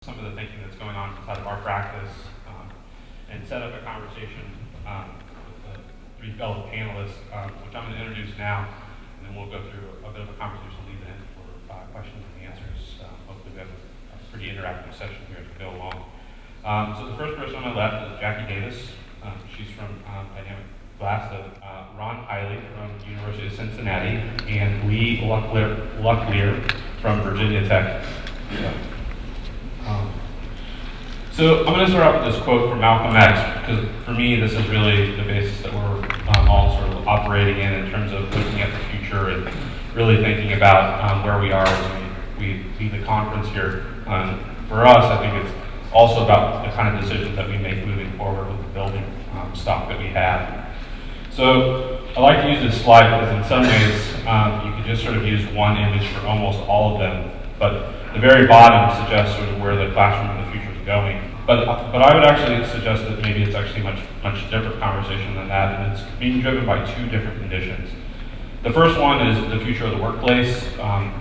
some of the thinking that's going on inside of our practice, and set up a conversation with the three fellow panelists, which I'm going to introduce now, and then we'll go through a bit of a conversation lead in for questions and answers. Hopefully we have a pretty interactive session here as we go along. So the first person on my left is Jackie Davis. She's from Dynamic Glass. Ron Heile from the University of Cincinnati, and Lee Lucklear from Virginia Tech. So I'm going to start off with this quote from Malcolm X, because for me this is really the basis that we're all sort of operating in terms of looking at the future and really thinking about where we are as we lead the conference here. For us, I think it's also about the kind of decisions that we make moving forward with the building stock that we have. So I like to use this slide because in some ways you could just sort of use one image for almost all of them, but the very bottom suggests sort of where the classroom in the future is going. But I would actually suggest that maybe it's actually much different conversation than that, and it's being driven by two different conditions. The first one is the future of the workplace,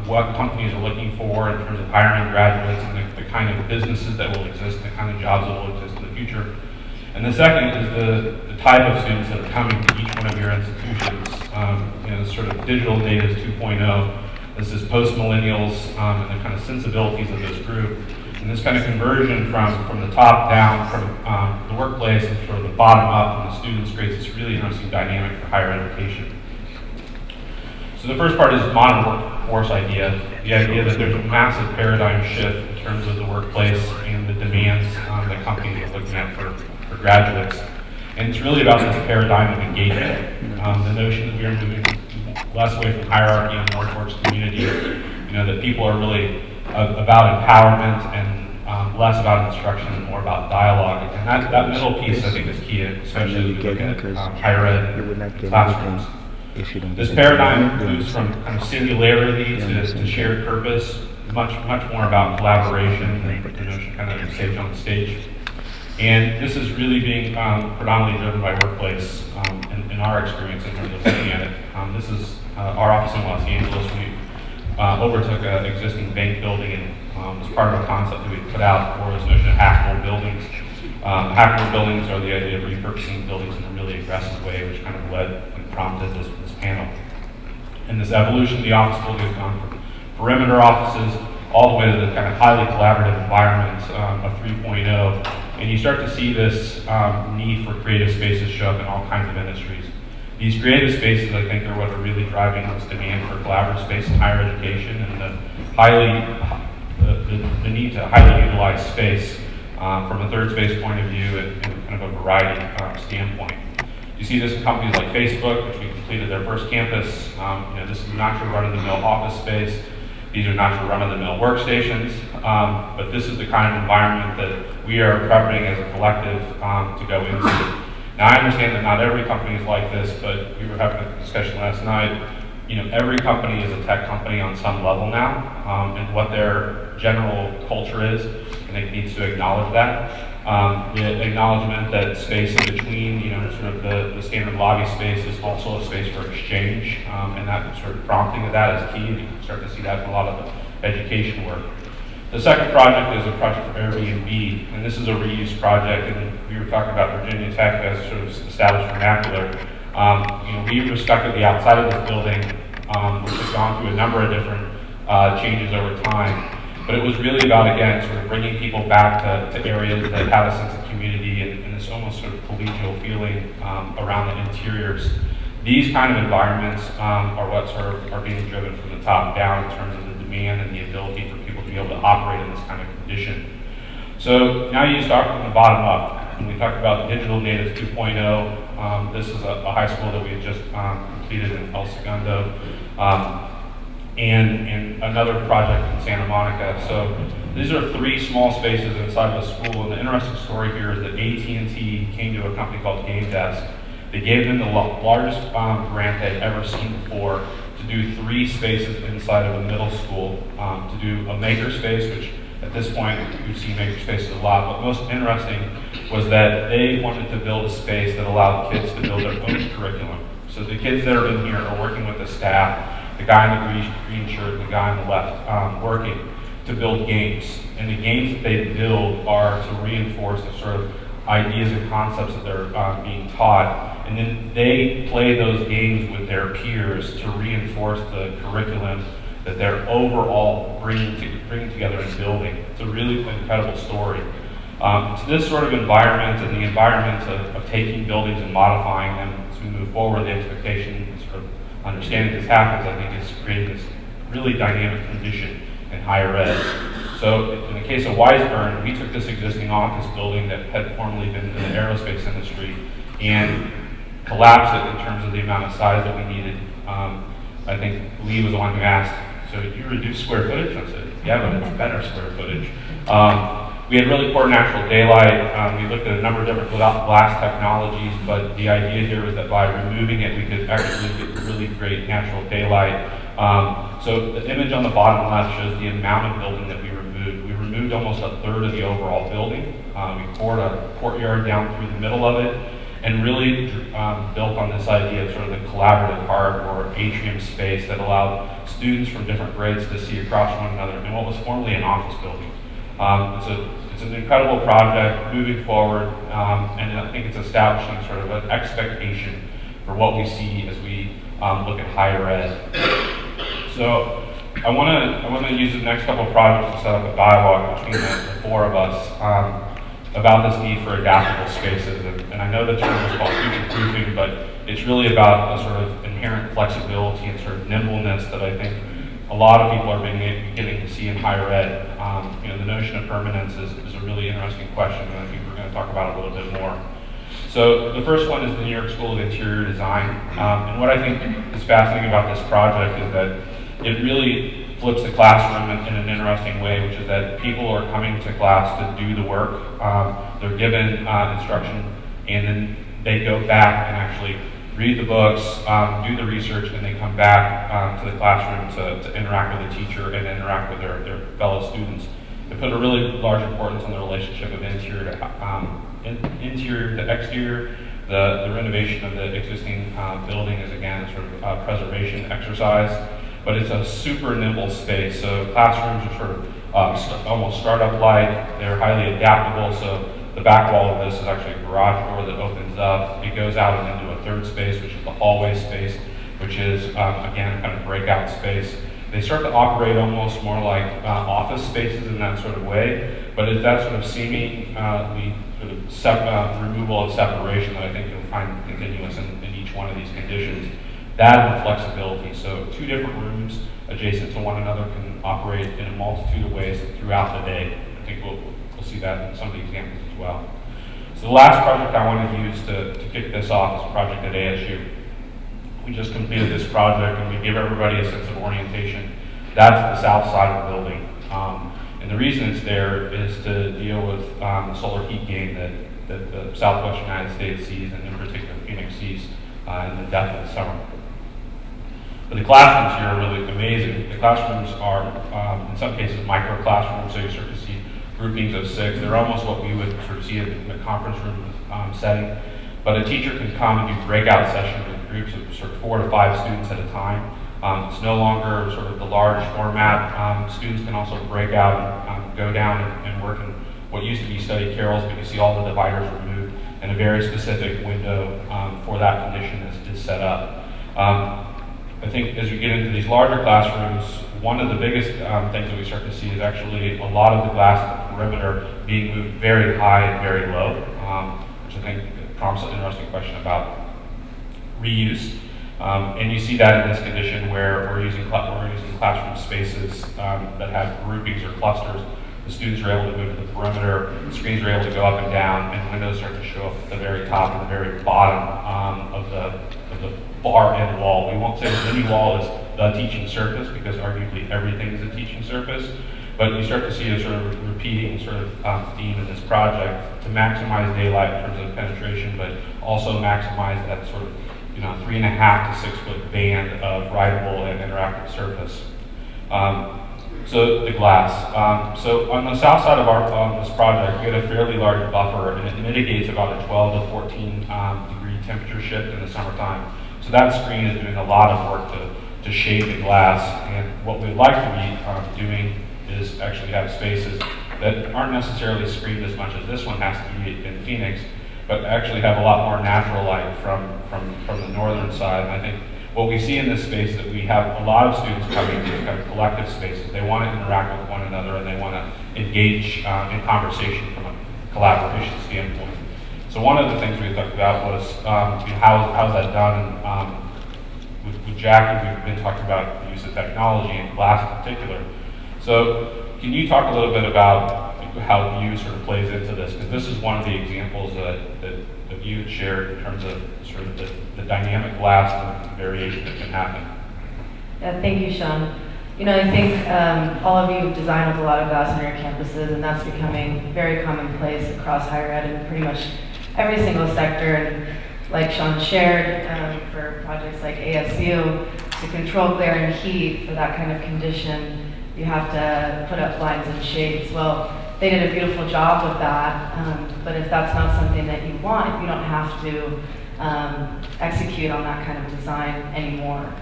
what companies are looking for in terms of hiring graduates and the kind of businesses that will exist, the kind of jobs that will exist in the future. And the second is the type of students that are coming to each one of your institutions. Sort of digital natives 2.0. This is post-millennials and the kind of sensibilities of this group. And this kind of conversion from the top down, from the workplace, and sort of the bottom up from the students creates this really interesting dynamic for higher education. So the first part is modern workforce idea, the idea that there's a massive paradigm shift in terms of the workplace and the demands that companies are looking at for graduates. And it's really about this paradigm of engagement, the notion that we are moving less away from hierarchy and more towards community, that people are really about empowerment and less about instruction and more about dialogue. And that middle piece I think is key, especially as we look at higher ed and classrooms. This paradigm moves from kind of singularity to shared purpose, much more about collaboration and the notion kind of stage on the stage. And this is really being predominantly driven by workplace in our experience in terms of looking at it. This is our office in Los Angeles. We overtook an existing bank building and was part of a concept that we put out for this notion of hackable buildings. Hackable buildings are the idea of repurposing buildings in a really aggressive way, which kind of led and prompted this panel. And this evolution of the office building has gone from perimeter offices all the way to the kind of highly collaborative environment of 3.0. And you start to see this need for creative spaces show up in all kinds of industries. These creative spaces, I think, are what are really driving this demand for collaborative space in higher education and the need to highly utilize space from a third space point of view and kind of a variety standpoint. You see this in companies like Facebook, which we completed their first campus. This is not your run-of-the-mill office space. These are not your run-of-the-mill workstations, but this is the kind of environment that we are prepping as a collective to go into. Now, I understand that not every company is like this, but we were having a discussion last night. Every company is a tech company on some level now, and what their general culture is, and it needs to acknowledge that. The acknowledgement that space in between, sort of the standard lobby space is also a space for exchange, and that sort of prompting of that is key. You can start to see that in a lot of the education work. The second project is a project for Airbnb, and this is a reuse project, and we were talking about Virginia Tech as sort of established vernacular. We respected the outside of this building, which has gone through a number of different changes over time. But it was really about, again, sort of bringing people back to areas that have a sense of community and this almost sort of collegial feeling around the interiors. These kind of environments are what sort of are being driven from the top down in terms of the demand and the ability for people to be able to operate in this kind of condition. So now you start from the bottom up. When we talk about Digital Natives 2.0, this is a high school that we had just completed in El Segundo. And another project in Santa Monica. So these are three small spaces inside of a school, and the interesting story here is that AT&T came to a company called Game Desk. They gave them the largest grant they'd ever seen before to do 3 spaces inside of a middle school, to do a makerspace, which at this point we've seen makerspaces a lot, but most interesting was that they wanted to build a space that allowed kids to build their own curriculum. So the kids that are in here are working with the staff, the guy in the green shirt and the guy on the left working, to build games. And the games that they build are to reinforce the sort of ideas and concepts that they're being taught. And then they play those games with their peers to reinforce the curriculum that they're overall bringing together and building. It's a really incredible story. It's this sort of environment and the environment of taking buildings and modifying them as we move forward, the expectation and sort of understanding this happens, I think, is creating this really dynamic condition in higher ed. So in the case of Weisburn, we took this existing office building that had formerly been in the aerospace industry and collapsed it in terms of the amount of size that we needed. I think Lee was the one who asked, so you reduce square footage? I said, yeah, but it's better square footage. We had really poor natural daylight. We looked at a number of different glass technologies, but the idea here was that by removing it, we could actually get really great natural daylight. So the image on the bottom left shows the amount of building that we removed. We removed almost a third of the overall building. We poured a courtyard down through the middle of it and really built on this idea of sort of the collaborative heart or atrium space that allowed students from different grades to see across one another in what was formerly an office building. It's an incredible project moving forward, and I think it's establishing sort of an expectation for what we see as we look at higher ed. So I want to use the next couple of projects to set up a dialogue between the four of us about this need for adaptable spaces. And I know the term is called future-proofing, but it's really about a sort of inherent flexibility and sort of nimbleness that I think a lot of people are beginning to see in higher ed. The notion of permanence is a really interesting question, and I think we're going to talk about it a little bit more. So the first one is the New York School of Interior Design. And what I think is fascinating about this project is that it really flips the classroom in an interesting way, which is that people are coming to class to do the work. They're given instruction, and then they go back and actually read the books, do the research, and they come back to the classroom to interact with the teacher and interact with their fellow students. They put a really large importance on the relationship of interior to exterior. The renovation of the existing building is, again, sort of a preservation exercise, but it's a super nimble space. So classrooms are sort of almost startup-like. They're highly adaptable. So the back wall of this is actually a garage door that opens up. It goes out and into a third space, which is the hallway space, which is, again, kind of breakout space. They start to operate almost more like office spaces in that sort of way, but it's that sort of seeming sort of removal of separation that I think you'll find continuous in each one of these conditions. That and the flexibility. So two different rooms adjacent to one another can operate in a multitude of ways throughout the day. I think we'll see that in some of the examples as well. So the last project I want to use to kick this off is a project at ASU. We just completed this project and we give everybody a sense of orientation. That's the south side of the building. And the reason it's there is to deal with the solar heat gain that the southwest United States sees, and in particular Phoenix sees in the depth of the summer. But the classrooms here are really amazing. The classrooms are, in some cases, micro classrooms, so you start to see groupings of 6. They're almost what we would sort of see in a conference room setting. But a teacher can come and do breakout sessions with groups of sort of 4 to 5 students at a time. It's no longer sort of the large format. Students can also break out and go down and work in what used to be study carrels, but you see all the dividers removed, and a very specific window for that condition is set up. I think as you get into these larger classrooms, one of the biggest things that we start to see is actually a lot of the glass at the perimeter being moved very high and very low, which I think prompts an interesting question about reuse. And you see that in this condition where we're using classroom spaces that have groupings or clusters. The students are able to move to the perimeter, the screens are able to go up and down, and windows start to show up at the very top and the very bottom of the far end wall. We won't say that any wall is the teaching surface, because arguably everything is a teaching surface, but you start to see a sort of repeating sort of theme in this project to maximize daylight in terms of penetration, but also maximize that sort of 3.5 to 6 foot band of writable and interactive surface. So the glass. So on the south side of this project, we had a fairly large buffer, and it mitigates about a 12 to 14 degree temperature shift in the summertime. So that screen is doing a lot of work to shade the glass. And what we'd like to be doing is actually have spaces that aren't necessarily screened as much as this one has to be in Phoenix, but actually have a lot more natural light from the northern side. And I think what we see in this space is that we have a lot of students coming to kind of collective spaces. They want to interact with one another and they want to engage in conversation from a collaboration standpoint. So one of the things we talked about was how's that done? With Jackie, we've been talking about the use of technology and glass in particular. So can you talk a little bit about how view sort of plays into this? Because this is one of the examples that you had shared in terms of sort of the dynamic glass and the variation that can happen. Yeah, thank you, Shawn. You know, I think all of you have designed with a lot of glass on your campuses, and that's becoming very commonplace across higher ed in pretty much every single sector. And like Shawn shared, for projects like ASU, to control glare and heat for that kind of condition, you have to put up blinds and shades. Well, they did a beautiful job with that, but if that's not something that you want, you don't have to execute on that kind of design anymore.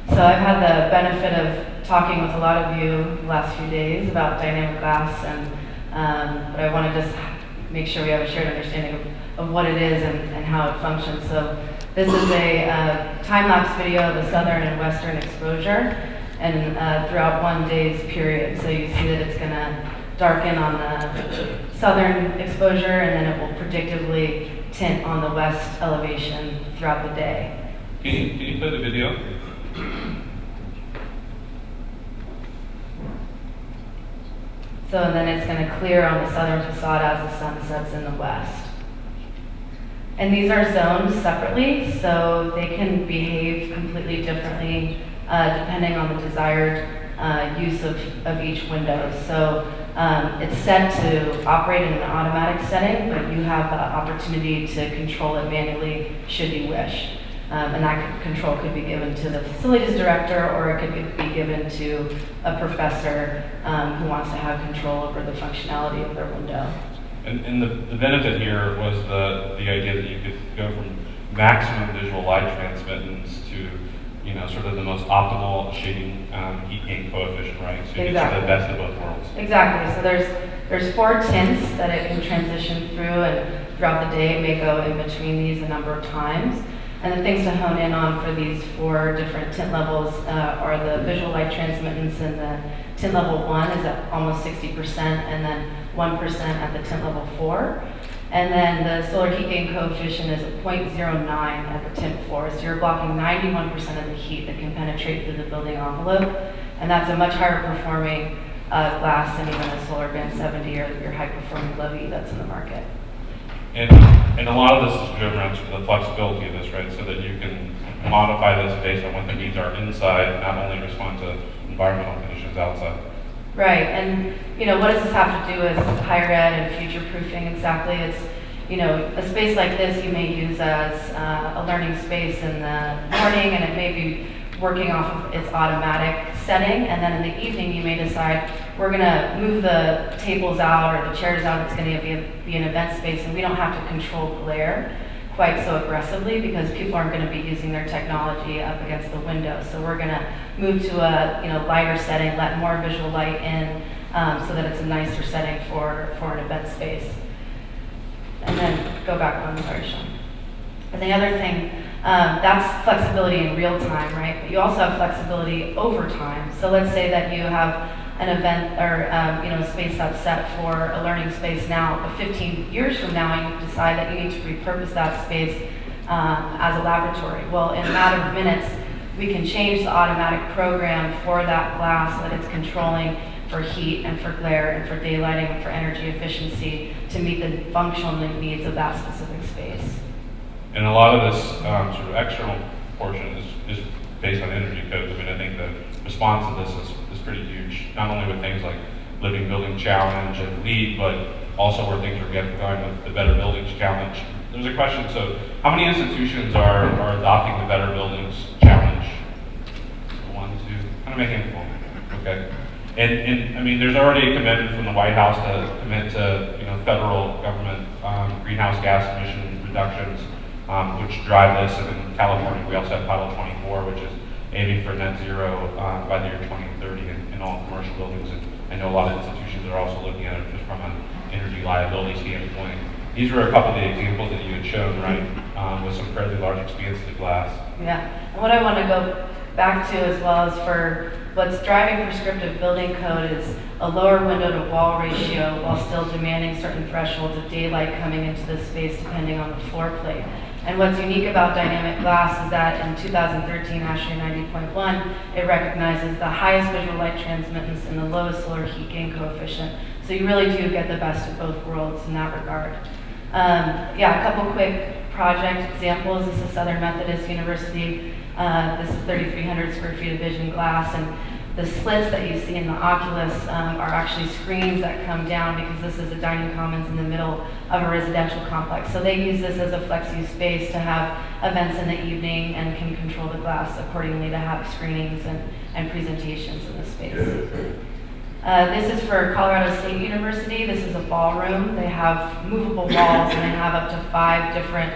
So I've had the benefit of talking with a lot of you the last few days about dynamic glass, and but I want to just make sure we have a shared understanding of what it is and how it functions. So this is a time-lapse video of the southern and western exposure, and throughout one day's period. So you see that it's going to darken on the southern exposure, and then it will predictably tint on the west elevation throughout the day. Can you play the video? So and then it's going to clear on the southern facade as the sun sets in the west. And these are zoned separately, so they can behave completely differently depending on the desired use of each window. So it's set to operate in an automatic setting, but you have the opportunity to control it manually should you wish. And that control could be given to the facilities director, or it could be given to a professor who wants to have control over the functionality of their window. And the benefit here was the idea that you could go from maximum visual light transmittance to, you know, sort of the most optimal shading heat gain coefficient, right? So you get the best of both worlds. Exactly. So there's 4 tints that it can transition through, and throughout the day it may go in between these a number of times. And the things to hone in on for these 4 different tint levels are the visual light transmittance, and the tint level 1 is at almost 60%, and then 1% at the tint level 4. And then the solar heat gain coefficient is at 0.09 at the tint 4. So you're blocking 91% of the heat that can penetrate through the building envelope. And that's a much higher performing glass than even a solar band 70 or your high performing Levy that's in the market. And a lot of this is driven around the flexibility of this, right? So that you can modify this based on what the needs are inside, not only respond to environmental conditions outside. Right, and you know, what does this have to do with higher ed and future proofing exactly? It's, you know, a space like this you may use as a learning space in the morning, and it may be working off of its automatic setting, and then in the evening you may decide we're going to move the tables out or the chairs out. It's going to be an event space, and we don't have to control glare quite so aggressively because people aren't going to be using their technology up against the window. So we're going to move to a lighter setting, let more visual light in, so that it's a nicer setting for an event space. And then go back one, sorry, Shawn. And the other thing, that's flexibility in real time, right? But you also have flexibility over time. So let's say that you have an event or a space that's set for a learning space now, but 15 years from now you decide that you need to repurpose that space as a laboratory. Well, in a matter of minutes, we can change the automatic program for that glass so that it's controlling for heat and for glare and for daylighting and for energy efficiency to meet the functional needs of that specific space. And a lot of this sort of external portion is based on energy codes. I mean, I think the response to this is pretty huge, not only with things like Living Building Challenge and LEED, but also where things are getting going with the Better Buildings Challenge. There's a question, so how many institutions are adopting the Better Buildings Challenge? 1, 2, kind of a handful, okay. And I mean, there's already a commitment from the White House to commit to federal government greenhouse gas emission reductions, which drive this. And in California, we also have Title 24, which is aiming for net zero by the year 2030 in all commercial buildings and I know a lot of institutions are also looking at it just from an energy liability standpoint. These were a couple of the examples that you had shown, right, with some fairly large expanses of glass. Yeah, and what I want to go back to as well is for what's driving prescriptive building code is a lower window to wall ratio while still demanding certain thresholds of daylight coming into the space depending on the floor plate. And what's unique about dynamic glass is that in 2013 ASHRAE 90.1, it recognizes the highest visual light transmittance and the lowest solar heat gain coefficient. So you really do get the best of both worlds in that regard. Yeah, a couple quick project examples. This is Southern Methodist University. This is 3,300 square feet of vision glass, and the slits that you see in the oculus are actually screens that come down because this is a dining commons in the middle of a residential complex. So they use this as a flexi space to have events in the evening and can control the glass accordingly to have screenings and presentations in the space. This is for Colorado State University. This is a ballroom. They have movable walls and they have up to 5 different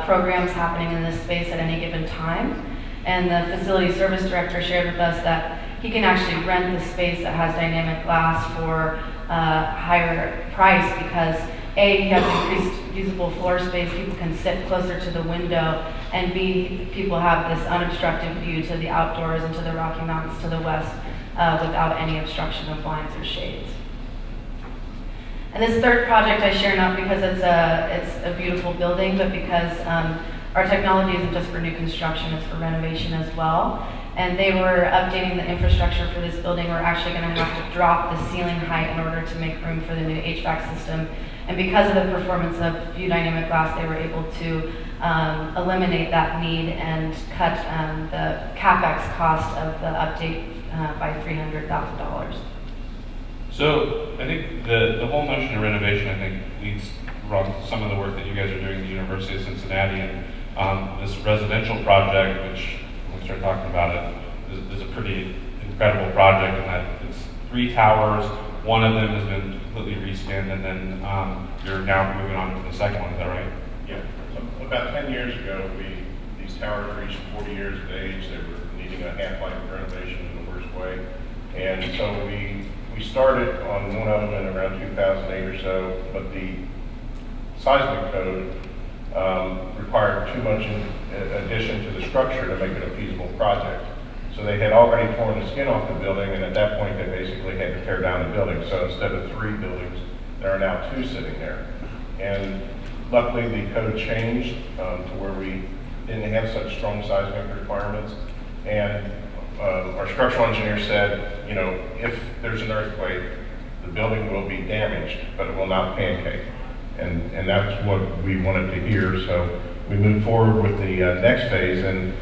programs happening in this space at any given time. And the facility service director shared with us that he can actually rent the space that has dynamic glass for a higher price because A, he has increased usable floor space, people can sit closer to the window, and B, people have this unobstructed view to the outdoors and to the Rocky Mountains to the west without any obstruction of blinds or shades. And this third project I share not because it's a beautiful building, but because our technology isn't just for new construction, it's for renovation as well. And they were updating the infrastructure for this building. We're actually going to have to drop the ceiling height in order to make room for the new HVAC system. And because of the performance of View Dynamic Glass, they were able to eliminate that need and cut the CapEx cost of the update by $300,000. So I think the whole notion of renovation, I think, leads from some of the work that you guys are doing at the University of Cincinnati, and this residential project, which when we start talking about it, is a pretty incredible project in that it's 3 towers. One of them has been completely reskinned, and then you're now moving on to the second one. Is that right? Yeah. So about 10 years ago, these towers reached 40 years of age. They were needing a half-life renovation in the worst way, and so we started on one of them in around 2008 or so, but the seismic code required too much addition to the structure to make it a feasible project. So they had already torn the skin off the building, and at that point they basically had to tear down the building. So instead of 3 buildings, there are now 2 sitting there. And luckily the code changed to where we didn't have such strong seismic requirements. And our structural engineer said, you know, if there's an earthquake, the building will be damaged, but it will not pancake. And that's what we wanted to hear. So we moved forward with the next phase. And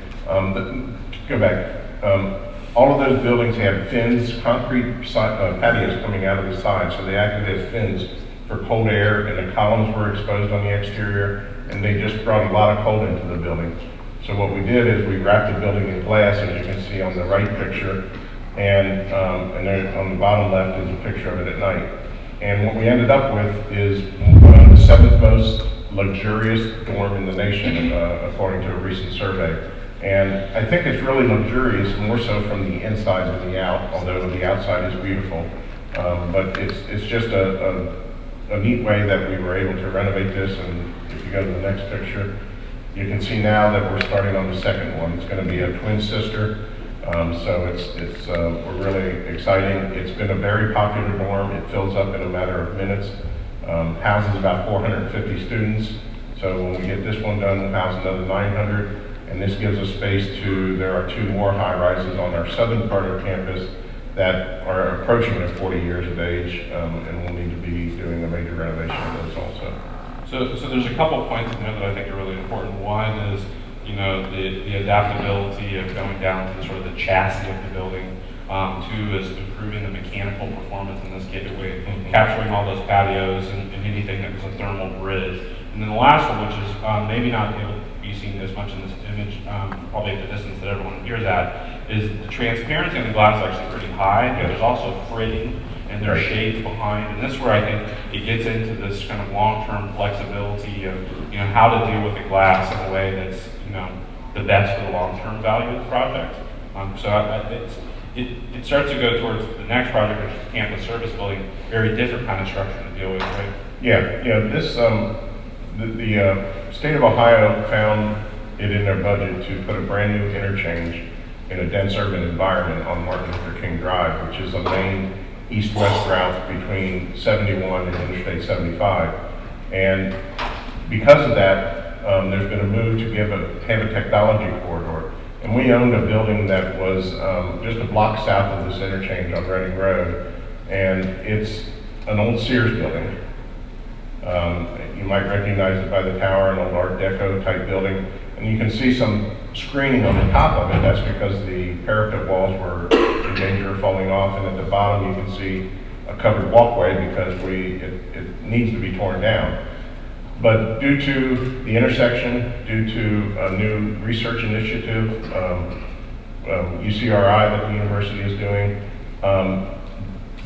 go back. All of those buildings have fins, concrete patios coming out of the side. So they acted as fins for cold air, and the columns were exposed on the exterior, and they just brought a lot of cold into the building. So what we did is we wrapped the building in glass, as you can see on the right picture, and then on the bottom left is a picture of it at night. And what we ended up with is the 7th most luxurious dorm in the nation, according to a recent survey. And I think it's really luxurious, more so from the inside than the out, although the outside is beautiful. But it's just a neat way that we were able to renovate this. And if you go to the next picture, you can see now that we're starting on the second one. It's going to be a twin sister. So we're really exciting. It's been a very popular dorm. It fills up in a matter of minutes. Houses about 450 students. So when we get this one done, we'll house another 900. And this gives us space there are 2 more high-rises on our southern part of campus that are approaching the 40 years of age, and we'll need to be doing a major renovation of those also. So there's a couple points in there that I think are really important. One is, you know, the adaptability of going down to sort of the chassis of the building. 2 is improving the mechanical performance in this gateway, capturing all those patios and anything that was a thermal bridge. And then the last one, which is maybe not able to be seen as much in this image, probably at the distance that everyone hears at, is the transparency in the glass is actually pretty high. But there's also fritting, and there's shades behind. And this is where I think it gets into this kind of long-term flexibility of, you know, how to deal with the glass in a way that's, you know, the best for the long-term value of the project. So it starts to go towards the next project, which is the campus service building, very different kind of structure to deal with, right? Yeah, this, the state of Ohio found it in their budget to put a brand new interchange in a dense urban environment on Martin Luther King Drive, which is a main east-west route between 71 and Interstate 75. And because of that, there's been a move to have a technology corridor. And we owned a building that was just a block south of this interchange on Reading Road. And it's an old Sears building. You might recognize it by the tower, an old Art Deco type building. And you can see some screening on the top of it. That's because the parapet walls were in danger of falling off. And at the bottom, you can see a covered walkway because it needs to be torn down. But due to the intersection, due to a new research initiative, UCRI that the university is doing,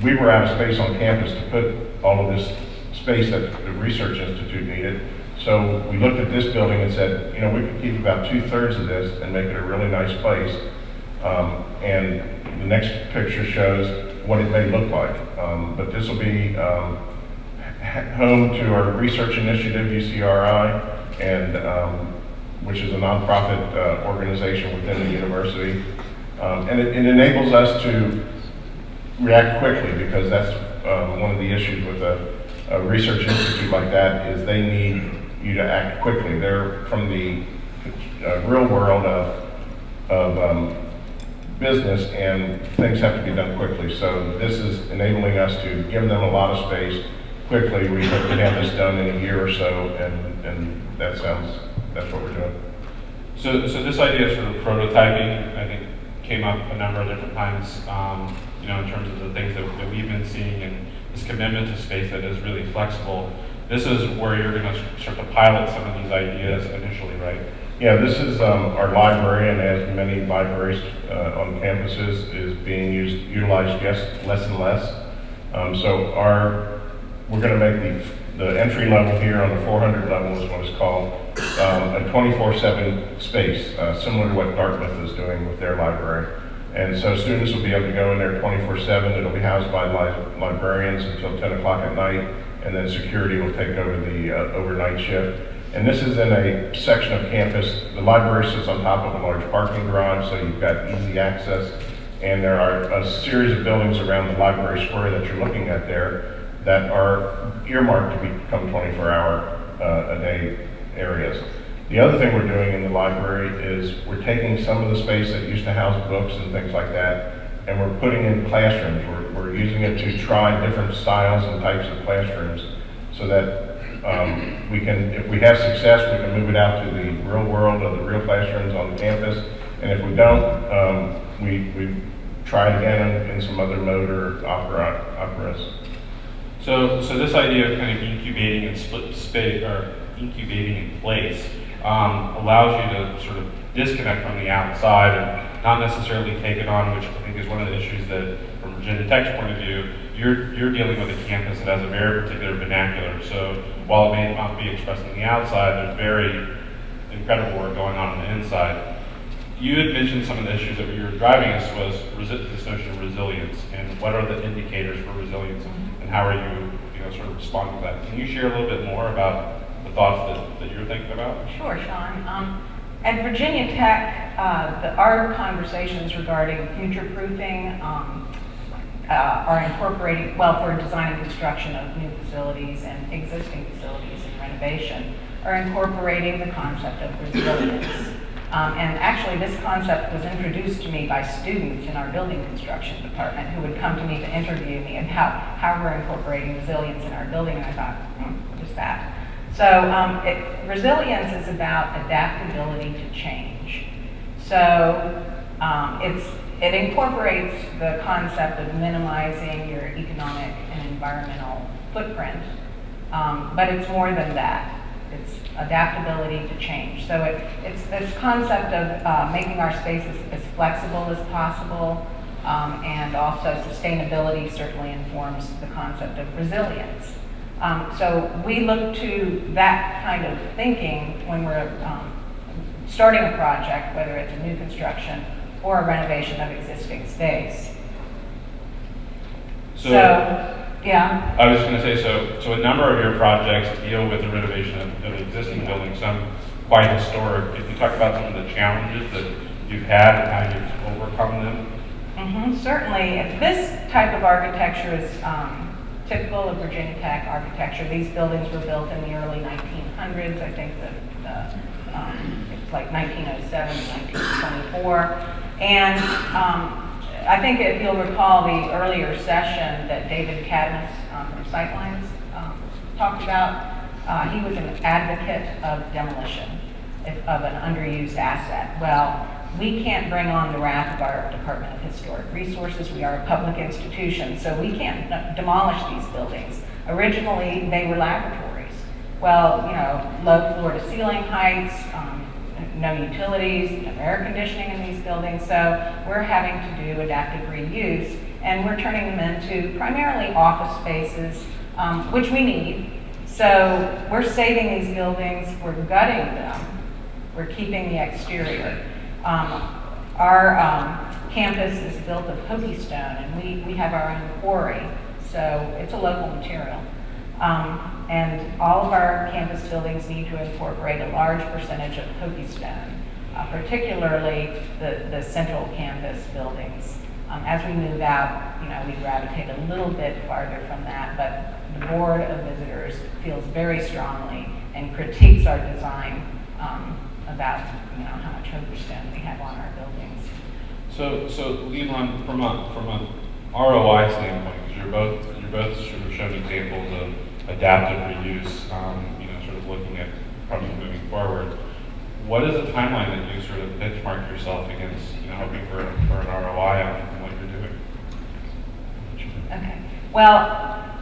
we were out of space on campus to put all of this space that the Research Institute needed. So we looked at this building and said, we could keep about 2/3 of this and make it a really nice place. And the next picture shows what it may look like. But this will be home to our research initiative, UCRI, and which is a nonprofit organization within the university. And it enables us to react quickly, because that's one of the issues with a research institute like that, is they need you to act quickly. They're from the real world of business, and things have to be done quickly. So this is enabling us to give them a lot of space quickly. We hope to have this done in a year or so, and that's what we're doing. So this idea of sort of prototyping, I think, came up a number of different times, in terms of the things that we've been seeing, and this commitment to space that is really flexible. This is where you're going to start to pilot some of these ideas initially, right? Yeah, this is our library, and as many libraries on campuses is being utilized just less and less. So we're going to make the entry level here on the 400 level is what it's called, a 24/7 space, similar to what Dartmouth is doing with their library. And so students will be able to go in there 24/7. It'll be housed by librarians until 10 o'clock at night, and then security will take over the overnight shift. And this is in a section of campus. The library sits on top of a large parking garage, so you've got easy access. And there are a series of buildings around the library square that you're looking at there that are earmarked to become 24-hour-a-day areas. The other thing we're doing in the library is we're taking some of the space that used to house books and things like that, and we're putting in classrooms. We're using it to try different styles and types of classrooms, so that we can, if we have success, we can move it out to the real world of the real classrooms on campus. And if we don't, we try it again in some other mode or operas. So this idea of kind of incubating and split space, or incubating in place, allows you to sort of disconnect from the outside and not necessarily take it on, which I think is one of the issues that, from Virginia Tech's point of view, you're dealing with a campus that has a very particular vernacular. So while it may not be expressed on the outside, there's very incredible work going on the inside. You had mentioned some of the issues that you were driving us was this notion of resilience, and what are the indicators for resilience, and how are you, sort of responding to that? Can you share a little bit more about the thoughts that you're thinking about? Sure, Shawn. At Virginia Tech, our conversations regarding future-proofing are incorporating, for design and construction of new facilities and existing facilities and renovation, are incorporating the concept of resilience. And actually, this concept was introduced to me by students in our building construction department who would come to me to interview me and how we're incorporating resilience in our building, and I thought, what is that? So resilience is about adaptability to change. So it incorporates the concept of minimizing your economic and environmental footprint, but it's more than that. It's adaptability to change. So it's this concept of making our spaces as flexible as possible, and also sustainability certainly informs the concept of resilience. So we look to that kind of thinking when we're starting a project, whether it's a new construction or a renovation of existing space. So, Yeah. I was just going to say, so a number of your projects deal with the renovation of existing buildings, some quite historic. If you talk about some of the challenges that you've had and how you've overcome them. Certainly. This type of architecture is typical of Virginia Tech architecture. These buildings were built in the early 1900s. I think that it's like 1907 to 1924. And I think if you'll recall the earlier session that David Cadmus from Sightlines talked about, he was an advocate of demolition of an underused asset. Well, we can't bring on the wrath of our Department of Historic Resources. We are a public institution, so we can't demolish these buildings. Originally, they were laboratories. Well, low floor to ceiling heights, no utilities, no air conditioning in these buildings, so we're having to do adaptive reuse, and we're turning them into primarily office spaces, which we need. So we're saving these buildings, we're gutting them, we're keeping the exterior. Our campus is built of Hokie stone, and we have our own quarry, so it's a local material. And all of our campus buildings need to incorporate a large percentage of Hokie stone, particularly the central campus buildings. As we move out, we gravitate a little bit farther from that, but the Board of Visitors feels very strongly and critiques our design about how much Hokie stone we have on our buildings. So Leland, from an ROI standpoint, because you're both sort of showing examples of adaptive reuse, sort of looking at projects moving forward. What is the timeline that you sort of benchmark yourself against, hoping for an ROI on what you're doing? Okay. Well,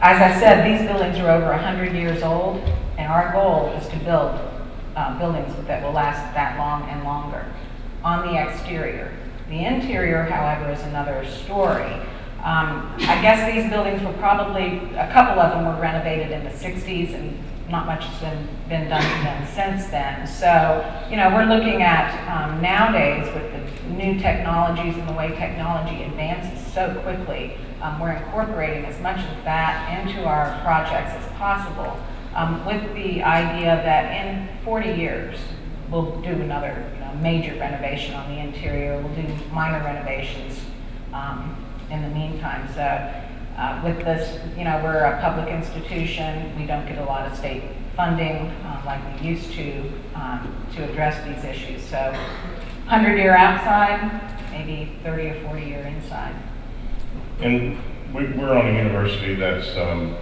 as I said, these buildings are over 100 years old, and our goal is to build buildings that will last that long and longer on the exterior. The interior, however, is another story. I guess these buildings were probably, a couple of them were renovated in the 60s, and not much has been done to them since then. So, we're looking at nowadays with the new technologies and the way technology advances so quickly, we're incorporating as much of that into our projects as possible, with the idea that in 40 years, we'll do another major renovation on the interior. We'll do minor renovations in the meantime. So with this, we're a public institution. We don't get a lot of state funding like we used to address these issues. So 100-year outside, maybe 30 or 40-year inside. And we're on a university that's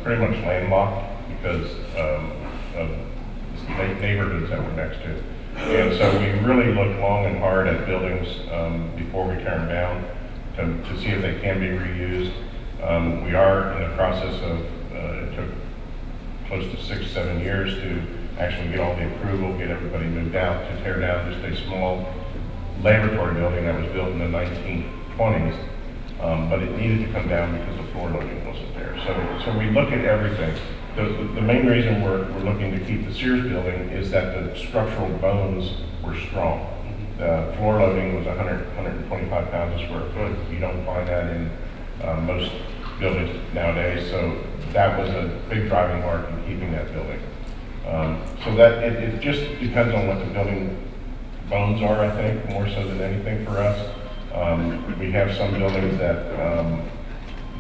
pretty much landlocked because of the neighborhoods that we're next to. And so we really look long and hard at buildings before we tear them down to see if they can be reused. We are in the process of, it took close to 6-7 years to actually get all the approval, get everybody moved out, to tear down just a small laboratory building that was built in the 1920s. But it needed to come down because the floor loading wasn't there. So we look at everything. The main reason we're looking to keep the Sears building is that the structural bones were strong. The floor loading was 125 pounds a square foot. You don't find that in most buildings nowadays. So that was a big driving mark in keeping that building. So that it just depends on what the building bones are, I think, more so than anything for us. We have some buildings that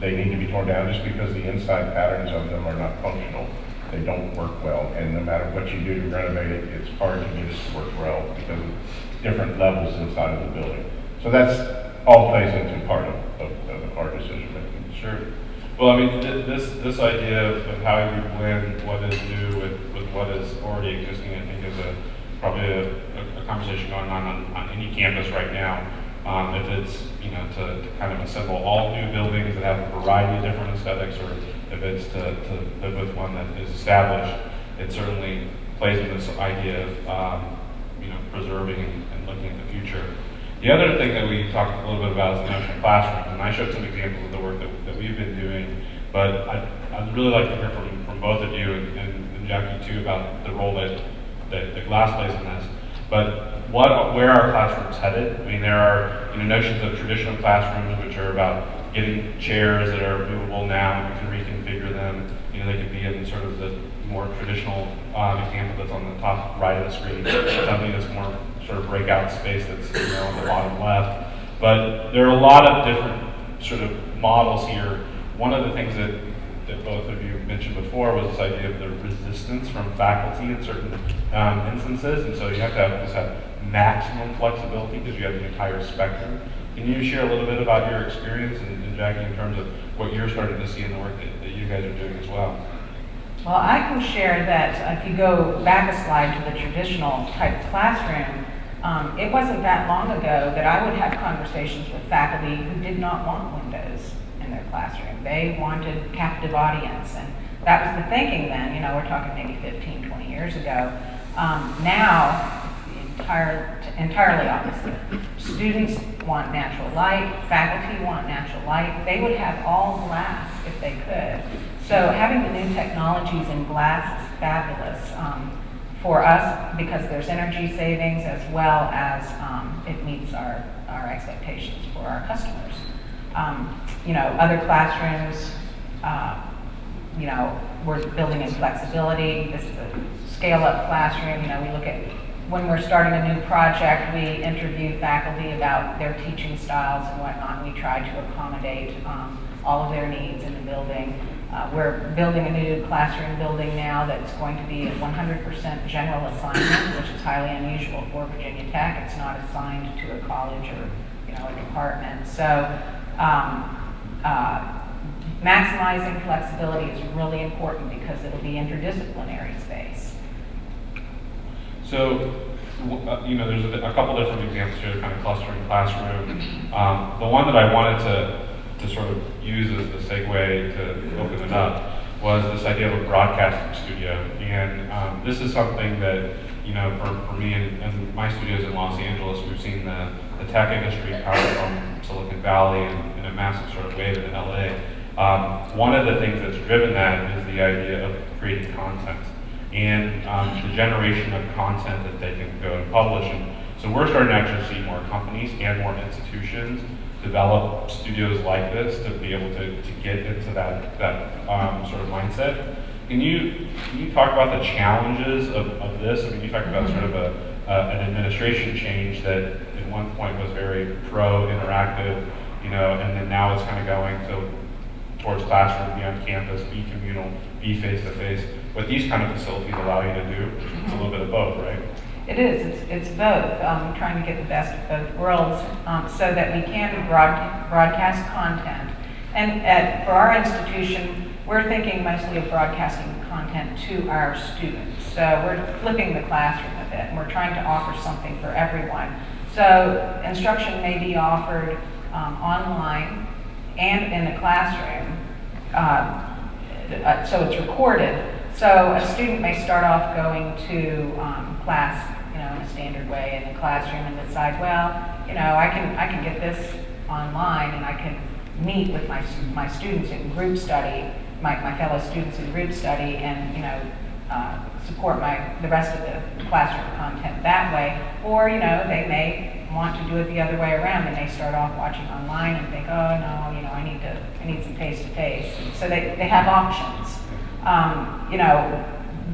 they need to be torn down just because the inside patterns of them are not functional. They don't work well, and no matter what you do to renovate it, it's hard to get it to work well because of different levels inside of the building. So that's all plays into part of our decision making. Sure. Well, I mean, this idea of how you blend what is new with what is already existing, I think is probably a conversation going on any campus right now. If it's, to kind of assemble all new buildings that have a variety of different aesthetics, or if it's to live with one that is established, it certainly plays into this idea of, preserving and looking at the future. The other thing that we talked a little bit about is the notion of classrooms, and I showed some examples of the work that we've been doing, but I'd really like to hear from both of you and Jackie too about the role that the glass plays in this. But where our classrooms headed. I mean, there are notions of traditional classrooms, which are about getting chairs that are movable now, and you can reconfigure them. They could be in sort of the more traditional example that's on the top right of the screen, something that's more sort of breakout space that's on the bottom left. But there are a lot of different sort of models here. One of the things that both of you mentioned before was this idea of the resistance from faculty in certain instances, and so you have to have maximum flexibility because you have the entire spectrum. Can you share a little bit about your experience, and Jackie, in terms of what you're starting to see in the work that you guys are doing as well? Well, I can share that if you go back a slide to the traditional type classroom, it wasn't that long ago that I would have conversations with faculty who did not want windows in their classroom. They wanted captive audience, and that was the thinking then. We're talking maybe 15, 20 years ago. Now, it's the entirely opposite. Students want natural light, faculty want natural light. They would have all glass if they could. So having the new technologies in glass is fabulous for us because there's energy savings as well as it meets our expectations for our customers. Other classrooms, we're building in flexibility. This is a scale-up classroom. We look at when we're starting a new project, we interview faculty about their teaching styles and whatnot, and we try to accommodate all of their needs in the building. We're building a new classroom building now that's going to be a 100% general assignment, which is highly unusual for Virginia Tech. It's not assigned to a college or a department. So maximizing flexibility is really important because it'll be interdisciplinary space. So, there's a couple different examples here, kind of clustering classroom. The one that I wanted to sort of use as the segue to open it up was this idea of a broadcasting studio. And this is something that, for me and my studios in Los Angeles, we've seen the tech industry power from Silicon Valley in a massive sort of wave in LA. One of the things that's driven that is the idea of creating content and the generation of content that they can go and publish. And so we're starting to actually see more companies and more institutions develop studios like this to be able to get into that sort of mindset. Can you talk about the challenges of this? I mean, you talked about sort of an administration change that at one point was very pro-interactive, and then now it's kind of going towards classroom, be on campus, be communal, be face-to-face. What these kind of facilities allow you to do, it's a little bit of both, right? It is. It's both. Trying to get the best of both worlds so that we can broadcast content. And for our institution, we're thinking mostly of broadcasting content to our students. So we're flipping the classroom a bit, and we're trying to offer something for everyone. So instruction may be offered online and in the classroom, so it's recorded. So a student may start off going to class, in a standard way in the classroom and decide, well, I can get this online and I can meet with my students in group study, my fellow students in group study, and support the rest of the classroom content that way. Or they may want to do it the other way around. They may start off watching online and think, oh no, I need some face-to-face. So they have options.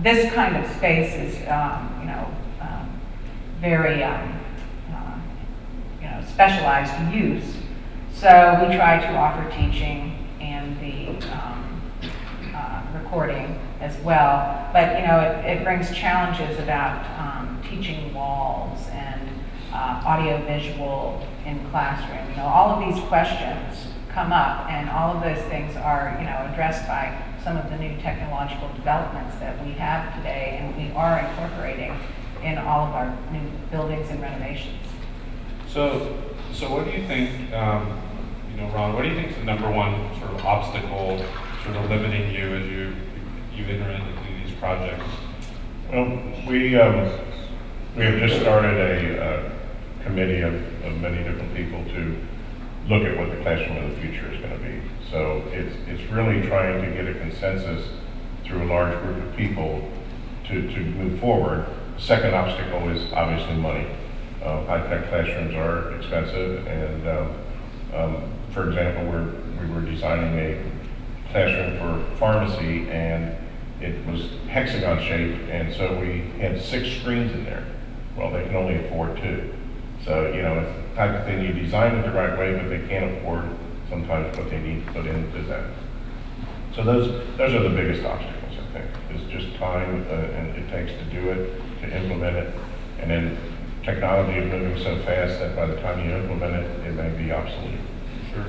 This kind of space is very specialized use. So we try to offer teaching and the recording as well. But it brings challenges about teaching walls and audio-visual in classroom. All of these questions come up, and all of those things are addressed by some of the new technological developments that we have today, and we are incorporating in all of our new buildings and renovations. So what do you think, Ron, what do you think is the number one sort of obstacle sort of limiting you as you enter into these projects? Well, we have just started a committee of many different people to look at what the classroom of the future is going to be. So it's really trying to get a consensus through a large group of people to move forward. The second obstacle is obviously money. High-tech classrooms are expensive, and for example, we were designing a classroom for pharmacy, and it was hexagon shaped, and so we had 6 screens in there. Well, they can only afford 2. So, you know, it's the type of thing you design it the right way, but they can't afford sometimes what they need to put into that. So those are the biggest obstacles, I think. It's just time and it takes to do it, to implement it, and then technology is moving so fast that by the time you implement it, it may be obsolete. Sure.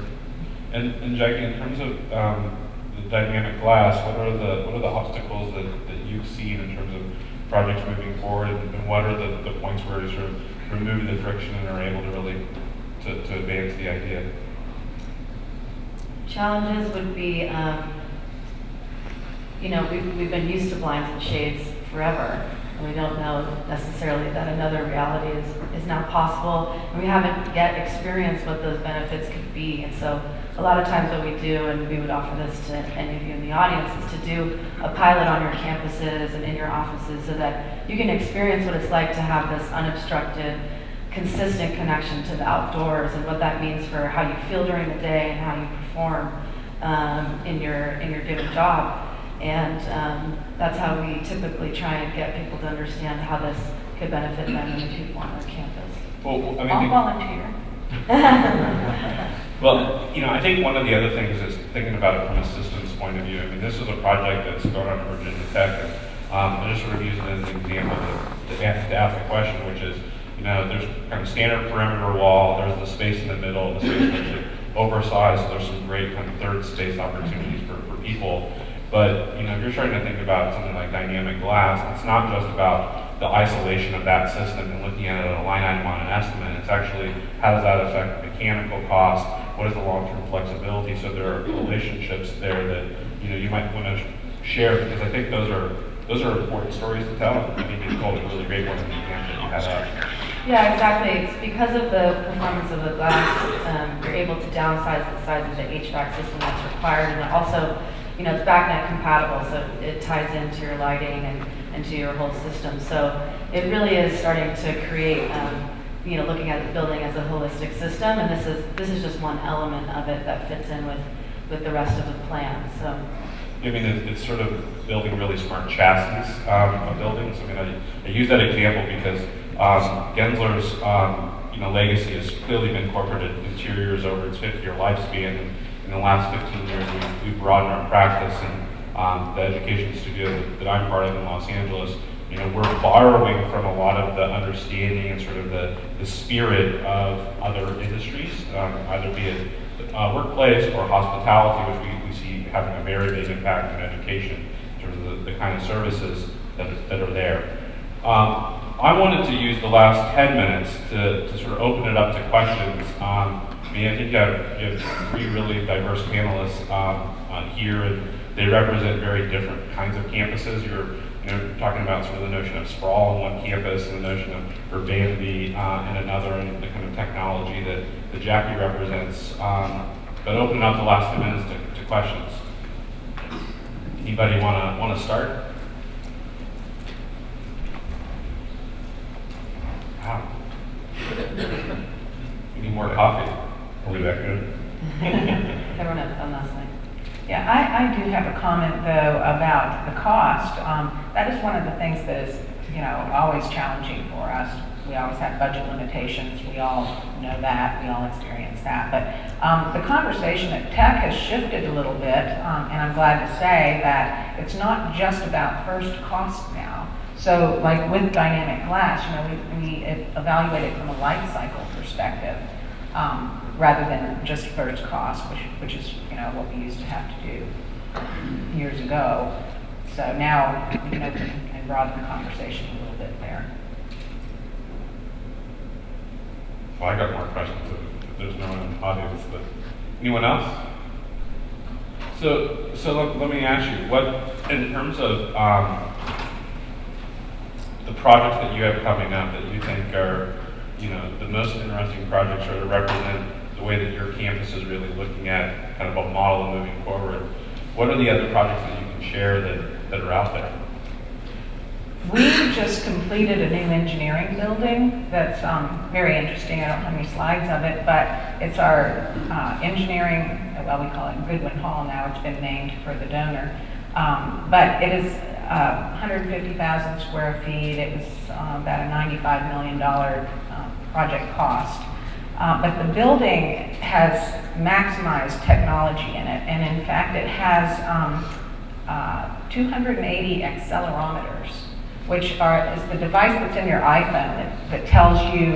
And Jackie, in terms of the dynamic glass, what are the obstacles that you've seen in terms of projects moving forward, and what are the points where you sort of remove the friction and are able to really to advance the idea? Challenges would be, you know, we've been used to blinds and shades forever, and we don't know necessarily that another reality is now possible, and we haven't yet experienced what those benefits could be. And so a lot of times what we do, and we would offer this to any of you in the audience, is to do a pilot on your campuses and in your offices so that you can experience what it's like to have this unobstructed, consistent connection to the outdoors, and what that means for how you feel during the day and how you perform in your given job. And that's how we typically try and get people to understand how this could benefit them and the people on their campus. Well, I mean, I'll volunteer. Well, you know, I think one of the other things is thinking about it from a systems point of view. I mean, this is a project that's going on at Virginia Tech, and I just sort of use it as an example to ask the question, which is, you know, there's kind of standard perimeter wall, there's the space in the middle, the space that's oversized, so there's some great kind of third space opportunities for people. But, you know, if you're trying to think about something like dynamic glass, it's not just about the isolation of that system and looking at it at a line item on an estimate. It's actually, how does that affect the mechanical cost? What is the long-term flexibility? So there are relationships there that, you know, you might want to share, because I think those are important stories to tell. I think you told a really great one in the example that you had up. Yeah, exactly. It's because of the performance of the glass, you're able to downsize the size of the HVAC system that's required, and also, you know, it's BACnet compatible, so it ties into your lighting and to your whole system. So it really is starting to create, you know, looking at the building as a holistic system, and this is just one element of it that fits in with the rest of the plan. So. I mean, it's sort of building really smart chassis of buildings. I mean, I use that example because Gensler's you know, legacy has clearly been corporate interiors over its 50-year lifespan. In the last 15 years, we've broadened our practice, and the education studio that I'm part of in Los Angeles, you know, we're borrowing from a lot of the understanding and sort of the spirit of other industries, either be it workplace or hospitality, which we see having a very big impact on education in terms of the kind of services that are there. I wanted to use the last 10 minutes to sort of open it up to questions. I mean, I think you have 3 really diverse panelists here, and they represent very different kinds of campuses. You're talking about sort of the notion of sprawl on one campus and the notion of urbanity in another, and the kind of technology that Jackie represents. But open up the last 10 minutes to questions. Anybody want to start? Wow. We need more coffee. Are we that good? Everyone had fun last night. Yeah, I do have a comment, though, about the cost. That is one of the things that is, you know, always challenging for us. We always have budget limitations. We all know that. We all experience that. But the conversation at Tech has shifted a little bit, and I'm glad to say that it's not just about first cost now. So, like with dynamic glass, you know, we evaluate it from a life cycle perspective, rather than just first cost, which is, you know, what we used to have to do years ago. So now we can open and broaden the conversation a little bit there. Well, I got more questions if there's no one in the audience, but anyone else? So let me ask you, what, in terms of the projects that you have coming up that you think are, you know, the most interesting projects, or to represent the way that your campus is really looking at kind of a model and moving forward, what are the other projects that you can share that are out there? We just completed a new engineering building that's very interesting. I don't have any slides of it, but it's our engineering, well, we call it Goodwin Hall now. It's been named for the donor. But it is 150,000 square feet. It was about a $95 million project cost. But the building has maximized technology in it, and in fact it has 280 accelerometers, which is the device that's in your iPhone that tells you,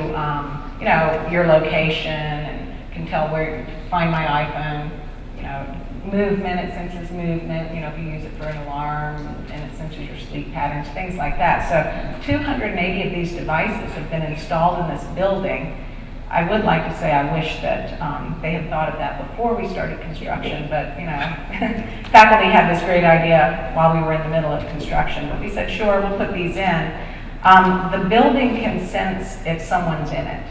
you know, your location and can tell where to find my iPhone, you know, movement, it senses movement, you know, if you use it for an alarm, and it senses your sleep patterns, things like that. So 280 of these devices have been installed in this building. I would like to say I wish that they had thought of that before we started construction, but, you know, faculty had this great idea while we were in the middle of construction. But we said, sure, we'll put these in. The building can sense if someone's in it.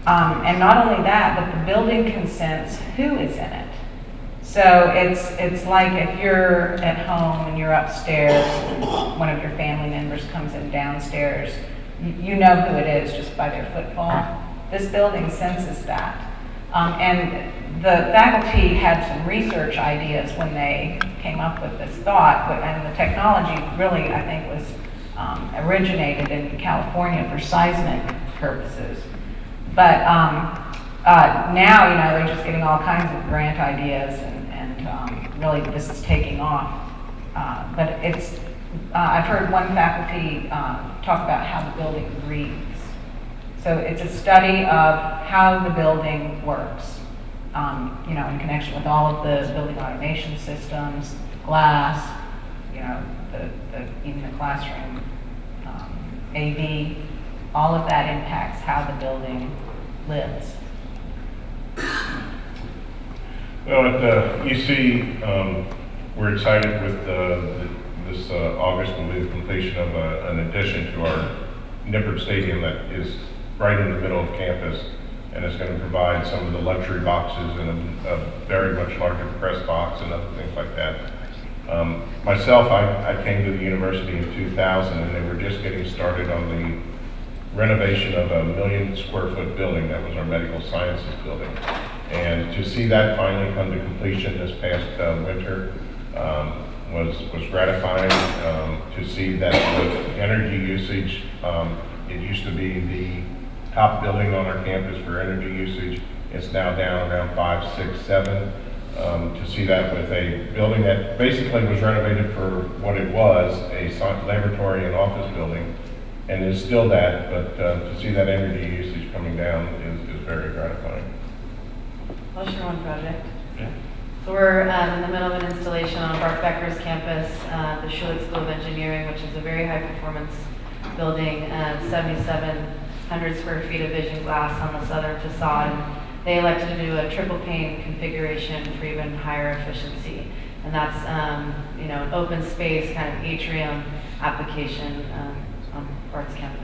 And not only that, but the building can sense who is in it. So it's like if you're at home and you're upstairs, one of your family members comes in downstairs, you know who it is just by their footfall. This building senses that. And the faculty had some research ideas when they came up with this thought, and the technology really, I think, was originated in California for seismic purposes. But now, you know, they're just getting all kinds of grant ideas, and really this is taking off. But it's, I've heard one faculty talk about how the building breathes. So it's a study of how the building works, you know, in connection with all of the building automation systems, glass, you know, even the classroom, AV, all of that impacts how the building lives. Well, at UC, we're excited with this August will be the completion of an addition to our Nippert Stadium that is right in the middle of campus, and it's going to provide some of the luxury boxes and a very much larger press box and other things like that. Myself, I came to the university in 2000, and they were just getting started on the renovation of a 1 million square foot building that was our medical sciences building. And to see that finally come to completion this past winter was gratifying. To see that with energy usage, it used to be the top building on our campus for energy usage. It's now down around 5, 6, 7. To see that with a building that basically was renovated for what it was, a laboratory and office building, and is still that, but to see that energy usage coming down is very gratifying. I'll share one project. Yeah. So we're in the middle of an installation on Bart Becker's campus, the Schulich School of Engineering, which is a very high performance building, 7,700 square feet of vision glass on the southern facade. And they elected to do a triple pane configuration for even higher efficiency. And that's, you know, an open space kind of atrium application on Bart's campus.